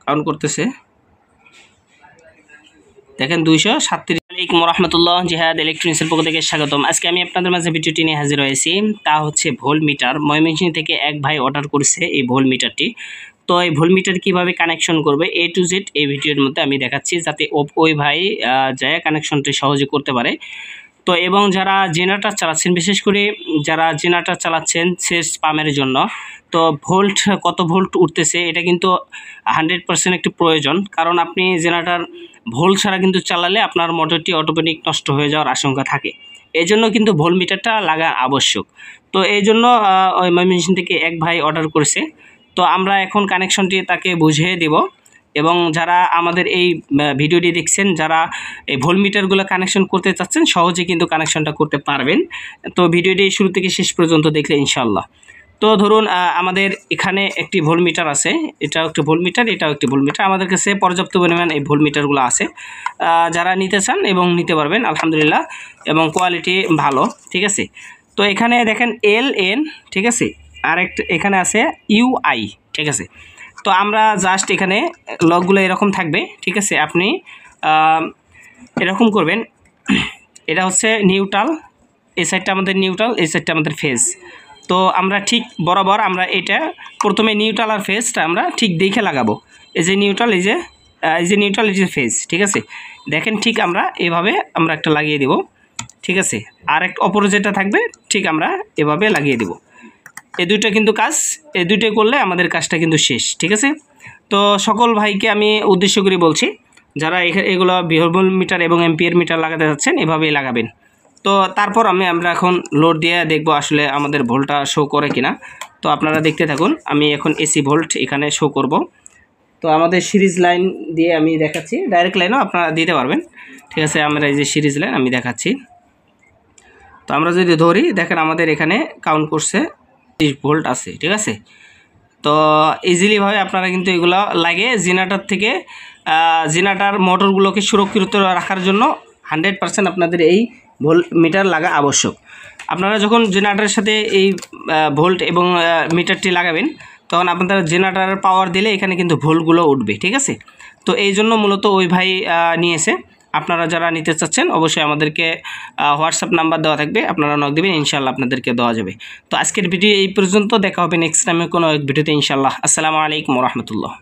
Count করতেছে, দেখেন 237। আলাইকুম রহমতুল্লাহ, জিহাদ ইলেকট্রনিক্সের পক্ষ থেকে স্বাগতম। আজকে আমি আপনাদের মাঝে ভিডিওটি নিয়ে হাজির হয়েছি, তা হচ্ছে ভোল্ট মিটার। ময়মনসিংহ থেকে এক ভাই অর্ডার করেছে এই ভোল্ট মিটারটি। তো এই ভোল্ট মিটার কীভাবে কানেকশন করবে A to Z এই ভিডিওর মধ্যে আমি দেখাচ্ছি, যাতে ওই ভাই যায় কানেকশনটি সহজে করতে পারে। তো এবং যারা জেনারেটর চালাচ্ছেন, বিশেষ করে যারা জেনারেটর চালাচ্ছেন সেচ পাম্পের জন্য, তো ভোল্ট কত ভোল্ট উঠতেছে এটা কিন্তু 100% একটি প্রয়োজন। কারণ আপনি জেনারেটর ভোল্ট ছাড়া কিন্তু চালালে আপনার মোটরটি অটোমেটিক নষ্ট হয়ে যাওয়ার আশঙ্কা থাকে। এই জন্য কিন্তু ভোল্ট মিটারটা লাগা আবশ্যক। তো এই জন্য ওই ময়মনসিংহ থেকে এক ভাই অর্ডার করেছে। তো আমরা এখন কানেকশনটি তাকে বুঝিয়ে দেব। এবং যারা আমাদের এই ভিডিওটি দেখছেন, যারা এই ভোল্ট মিটারগুলো কানেকশন করতে চাচ্ছেন, সহজে কিন্তু কানেকশনটা করতে পারবেন। তো ভিডিওটি শুরু থেকে শেষ পর্যন্ত দেখলে ইনশাআল্লাহ। তো ধরুন আমাদের এখানে একটি ভোল্ট মিটার আছে, এটাও একটি ভোল্ট মিটার, এটাও একটি ভোল্ট মিটার। আমাদের কাছে পর্যাপ্ত পরিমাণ এই ভোল্ট মিটারগুলো আছে, যারা নিতে চান এবং নিতে পারবেন আলহামদুলিল্লাহ, এবং কোয়ালিটি ভালো, ঠিক আছে। তো এখানে দেখেন LN, ঠিক আছে, আর একটা এখানে আছে UI, ঠিক আছে। তো আমরা জাস্ট এখানে লগগুলো এরকম থাকবে, ঠিক আছে। আপনি এরকম করবেন, এটা হচ্ছে নিউট্রাল, এই সাইডটা আমাদের নিউট্রাল, এই সাইডটা আমাদের ফেজ। তো আমরা ঠিক বরাবর আমরা এটা প্রথমে নিউট্রাল আর ফেজটা আমরা ঠিক দেখে লাগাবো। এই যে নিউট্রাল, এই যে নিউট্রাল, এই যে ফেজ, ঠিক আছে। দেখেন ঠিক আমরা এভাবে আমরা একটা লাগিয়ে দেব, ঠিক আছে। আর একটা অপর যেটা থাকবে ঠিক আমরা এভাবে লাগিয়ে দেব। এই দুইটা কিন্তু কাজ, এই দুইটাই করলে আমাদের কাজটা কিন্তু শেষ, ঠিক আছে। তো সকল ভাইকে আমি উদ্দেশ্য করে বলছি, যারা এগুলো ভোল্ট মিটার এবং এম্পিয়ার মিটার লাগাতে যাচ্ছেন, এভাবেই লাগাবেন। তো তারপর আমরা এখন লোড দিয়ে দেখব আসলে আমাদের ভোল্টটা শো করে কিনা। তো আপনারা দেখতে থাকুন, আমি এখন AC ভোল্ট এখানে শো করব। তো আমাদের সিরিজ লাইন দিয়ে আমি দেখাচ্ছি, ডাইরেক্ট লাইনও আপনারা দিতে পারবেন, ঠিক আছে। আমরা এই যে সিরিজ লাইন আমি দেখাচ্ছি। তো আমরা যদি ধরি, দেখেন আমাদের এখানে কাউন্ট করছে 30 ভোল্ট আছে, ঠিক আছে। তো ইজিলিভাবে আপনারা কিন্তু এগুলো লাগে জেনারেটর থেকে, জেনারেটর মোটরগুলোকে সুরক্ষিত রাখার জন্য 100% আপনাদের এই ভোল্ট মিটার লাগা আবশ্যক। আপনারা যখন জেনারেটরের সাথে এই ভোল্ট এবং মিটারটি লাগাবেন, তখন আপনাদের জেনারেটরের পাওয়ার দিলে এখানে কিন্তু ভোল্টগুলো উঠবে, ঠিক আছে। তো এই জন্য মূলত ওই ভাই নিয়েছে। আপনারা যারা নিতে চাচ্ছেন অবশ্যই আমাদেরকে হোয়াটসঅ্যাপ নাম্বার দেওয়া থাকবে, আপনারা নক দেবেন, ইনশাআল্লাহ আপনাদেরকে দেওয়া যাবে। তো আজকের ভিডিও এই পর্যন্ত, দেখা হবে নেক্সট টাইমে কোনো এক ভিডিওতে ইনশাআল্লাহ। আসসালামু আলাইকুম রহমতুল্লাহ।